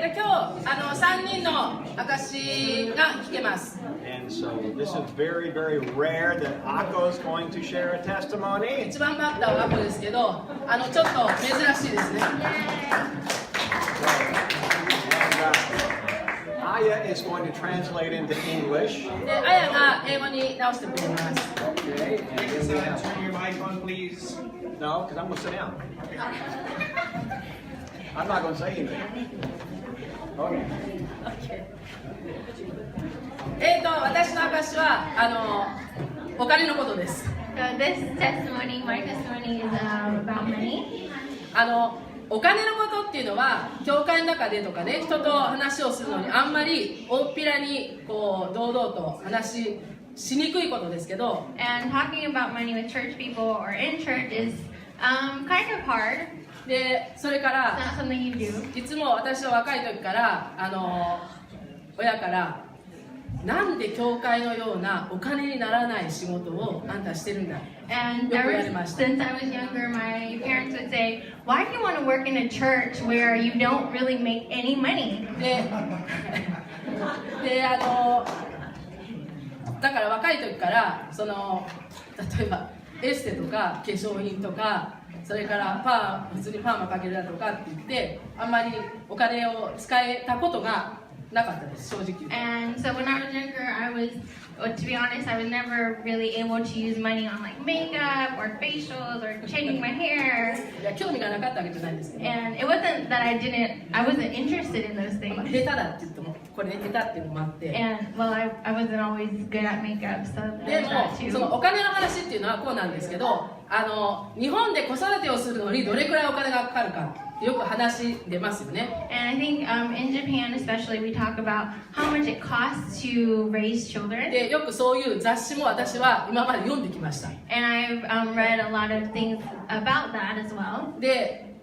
今日3人の証が聞けます。And so this is very, very rare that Akko is going to share a testimony. 一番バッターはアコですけど、ちょっと珍しいですね。Aya is going to translate into English. で、あやが英語に直してくれます。Okay. And then we have... Turn your mic on, please. No, because I'm going to sit down. I'm not going to say anything. Okay. 私の証はお金のことです。So this testimony, my testimony is about money. お金のことっていうのは教会の中でとかね、人と話をするのにあんまり大っぴらにこう堂々と話しにくいことですけど、 And talking about money with church people or in church is kind of hard. でそれから It's not something you do. いつも私は若い時から親からなんで教会のようなお金にならない仕事をあんたしてるんだ。 And since I was younger, my parents would say, "Why do you want to work in a church where you don't really make any money?" でだから若い時から例えばエステとか化粧品とかそれから普通にパーマかけるだとかって言ってあんまりお金を使えたことがなかったです正直。 And so when I was younger, to be honest, I was never really able to use money on like makeup or facials or changing my hair. いや興味がなかったわけじゃないんですけど。 And it wasn't that I wasn't interested in those 下 things. 手だって言ってもこれ下手っていうのもあって。 And well, I wasn't always good at makeup, so で there's that もそ too. のお金の話っていうのはこうなんですけど、日本で子育てをするのにどれくらいお金がかかるかってよく話出ますよね。 And I think in Japan especially, we talk about how much it costs to raise children. でよくそういう雑誌も私は今まで読んできました。 And I've read a lot of things about that as well. で、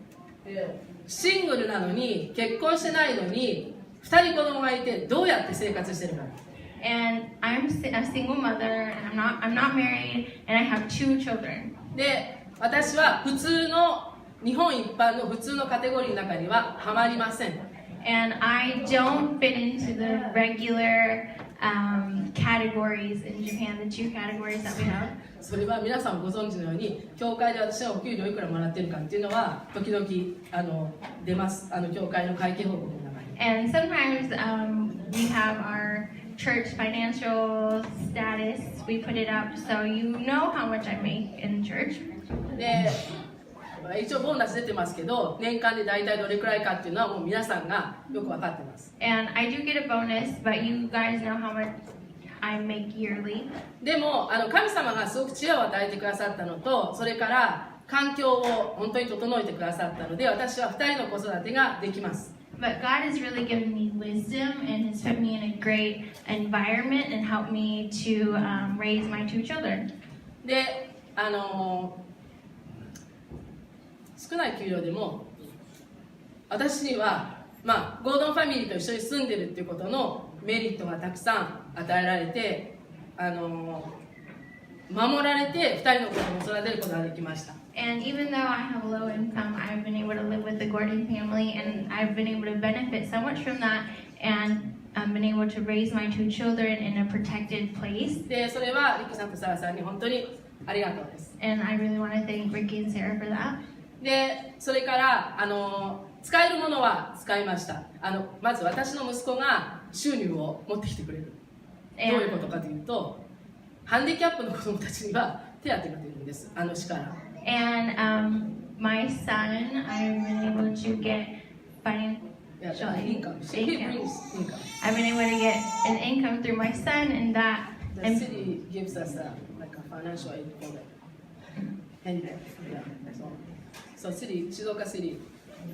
シングルなのに結婚してないのに2人子供がいてどうやって生活してるか。 And I'm a single mother, and I'm not married, and I have 2 children. で私は普通の日本一般の普通のカテゴリーの中にはハマりません。 And I don't fit into the regular categories in Japan, the 2 categories that we have. それは皆さんご存知のように教会で私はお給料いくらもらってるかっていうのは時々出ます教会の会計報告の中に。 And sometimes we have our church financial status, we put it up so you know how much I make in church. で一応ボーナス出てますけど年間で大体どれくらいかっていうのはもう皆さんがよく分かってます。 And I do get a bonus, but you guys know how much I make yearly. でも神様がすごく知恵を与えてくださったのとそれから環境を本当に整えてくださったので私は2人の子育てができます。 But God has really given me wisdom and has put me in a great environment and helped me to raise my 2 children. で少ない給料でも私にはゴードンファミリーと一緒に住んでるっていうことのメリットがたくさん与えられて守られて2人の子供を育てることができました。 And even though I have low income, I've been able to live with the Gordon family, and I've been able to benefit so much from that, and I've been able to raise my 2 children in a protected place. でそれはリクさんとサラさんに本当にありがとうです。 And I really want to thank Ricky and Sarah for that. でそれから使えるものは使いました。まず私の息子が収入を持ってきてくれる。どういうことかというとハンディキャップの子供たちには手当が出るんです市から。 And my son, I've been able to get financial income. I've been able to get an income through my son, and that The city gives us like a financial aid for them. And yeah, so city, Shizuoka city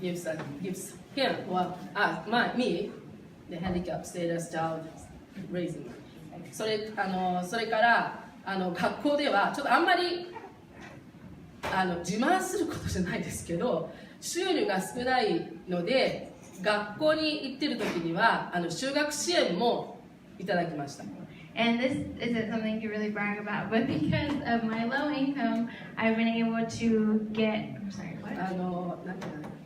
gives him or me the handicap status child raising. それから学校ではちょっとあんまり自慢することじゃないですけど収入が少ないので学校に行ってる時には就学支援もいただきました。 And this isn't something to really brag about, but because of my low income, I've been able to get. I'm sorry, what?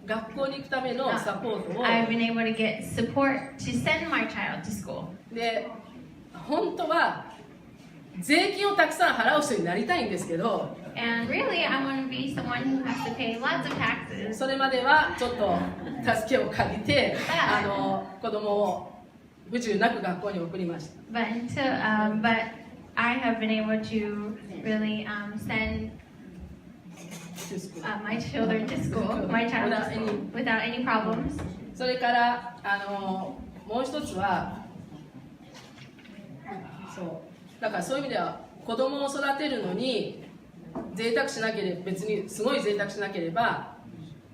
学校に行くためのサポートを I've been able to get support to send my child to school. で本当は税金をたくさん払う人になりたいんですけど And really, I want to be someone who has to pay lots of taxes. それまではちょっと助けを借りて子供を不自由なく学校に送りました。 But I have been able to really send my children to school, my child to school without any problems. それからもう一つはそうだからそういう意味では子供を育てるのに贅沢しなければ別にすごい贅沢しなければ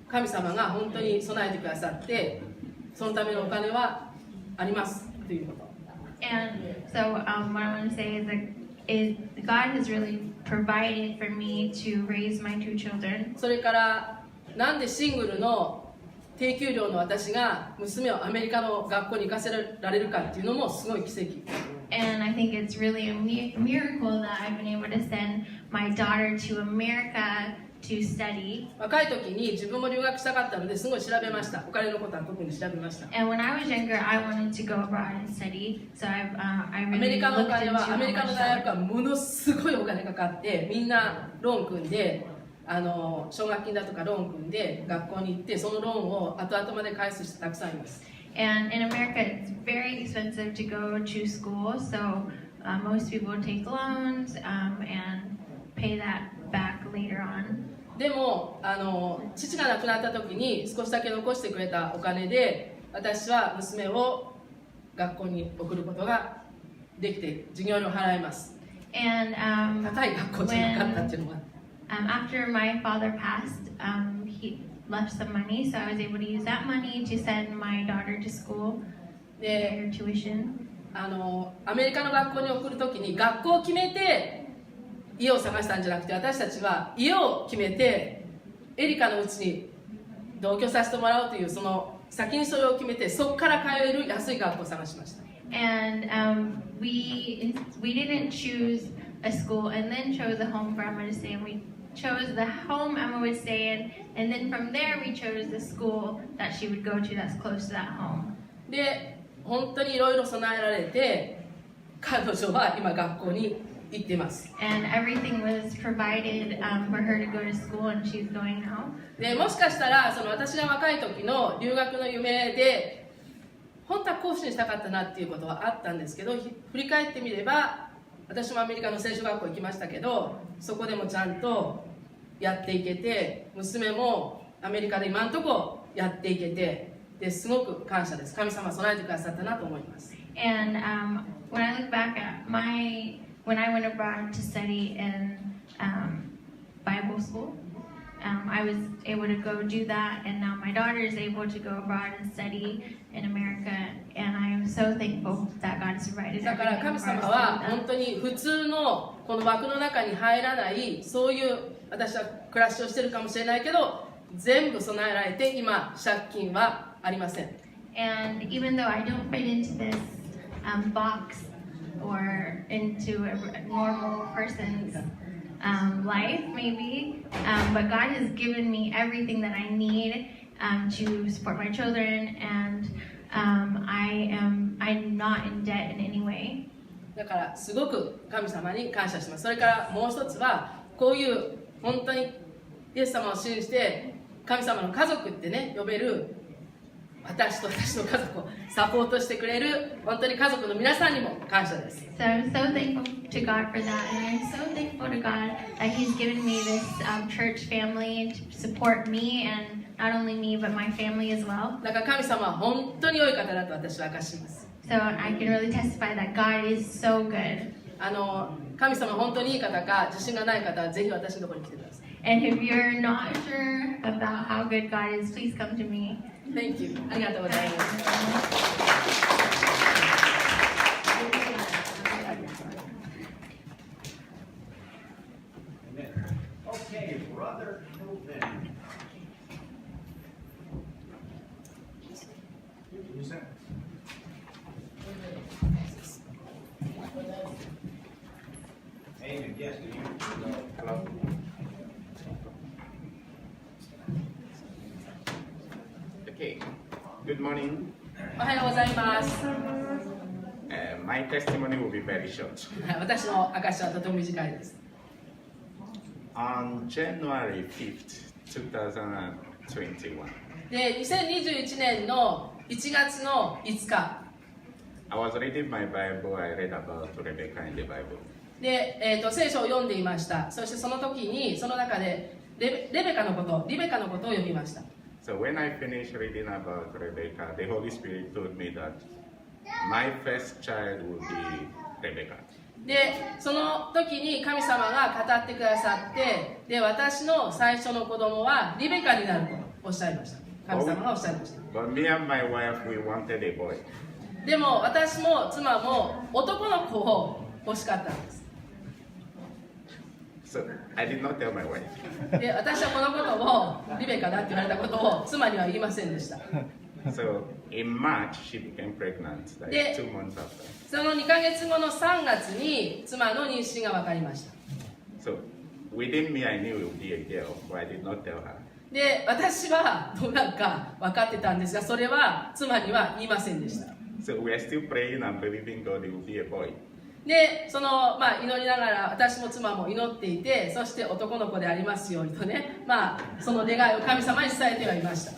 神様が本当に備えてくださってそのためのお金はありますということ。 And so what I want to say is God has really provided for me to raise my 2 children. それからなんでシングルの低給料の私が娘をアメリカの学校に行かせられるかっていうのもすごい奇跡。 And I think it's really a miracle that I've been able to send my daughter to America to study. 若い時に自分も留学したかったのですごい調べました。お金のことは特に調べました。 And when I was younger, I wanted to go abroad and study. So I アメ really リカのお looked 金 into はアメ how リカの much 大 that 学はものすごいお金かかってみんなローン組んで奨学金だとかローン組んで学校に行ってそのローンを後々まで返す人たくさんいます。 And in America, it's very expensive to go to school. So most people take loans and pay that back later on. でも父が亡くなった時に少しだけ残してくれたお金で私は娘を学校に送ることができて授業料払います。 And 高い学校じゃなかったっていうのは after my father passed, he left some money, so I was able to use that money to send my daughter to school, で her tuition. アメリカの学校に送る時に学校を決めて家を探したんじゃなくて私たちは家を決めてエリカのうちに同居させてもらうというその先にそれを決めてそこから通える安い学校を探しました。 And we didn't choose a school and then chose a home for Emma to stay in. We chose the home Emma would stay in, and then from there we chose the school that she would go to that's close to that home. で本当にいろいろ備えられて彼女は今学校に行っています。 And everything was provided for her to go to school, and she's going now. でもしかしたらその私が若い時の留学の夢で本当は講師にしたかったなっていうことはあったんですけど振り返ってみれば私もアメリカの聖書学校行きましたけどそこでもちゃんとやっていけて娘もアメリカで今のところやっていけてですごく感謝です。神様備えてくださったなと思います。 And when I look back at when I went abroad to study in Bible school, I was able to go do that, and now my daughter is able to go abroad and study in America, and I am so thankful that God has provided だから everything 神 for us 様 to は do 本 that. 当に普通のこの枠の中に入らないそういう私は暮らしをしてるかもしれないけど全部備えられて今借金はありません。 And even though I don't fit into this box or into a normal person's life, maybe, but God has given me everything that I need to support my children, and I'm not in debt in any way. だからすごく神様に感謝します。それからもう一つはこういう本当にイエス様を信じて神様の家族ってね呼べる私と私の家族をサポートしてくれる本当に家族の皆さんにも感謝です。 So I'm so thankful to God for that, and I'm so thankful to God that He's given me this church family to support me, and not only me but my family as well. だから神様は本当に良い方だと私は明かします。 So I can really testify that God is so good. 神様本当にいい方か自信がない方はぜひ私のところに来てください。 And if you're not sure about how good God is, please come to me. Thank you. ありがとうございます。Okay, Brother Kelvin. Who's that? Amen. Yes, do you? Hello. おはようございます。My testimony will be very short. 私の証はとても短いです。On January 5th, 2021, で、2021年の1月の5日 I was reading my Bible. I read about Rebecca in the Bible. で、聖書を読んでいました。そしてその時にその中でリベカのことを読みました。So when I finished reading about Rebecca, the Holy Spirit told me that my first child will be Rebecca. で、その時に神様が語ってくださって、で、私の最初の子供はリベカになるとおっしゃいました。神様がおっしゃいました。But me and my wife, we wanted a boy. でも私も妻も男の子を欲しかったんです。So I did not tell my wife. で、私はこのことをリベカだって言われたことを妻には言いませんでした。So in March, she became pregnant, like で、 2 months after. その2ヶ月後の3月に妻の妊娠が分かりました。So within me, I knew it would be a girl, but I did not tell her. で、私はどうなるか分かってたんですが、それは妻には言いませんでした。So we are still praying and believing God it will be a boy. で、祈りながら私も妻も祈っていて、そして男の子でありますようにとね、その願いを神様に伝えてはいました。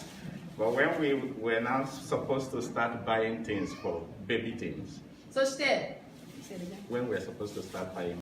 But when we were now supposed to start buying things for baby things, そして、when we were supposed to start buying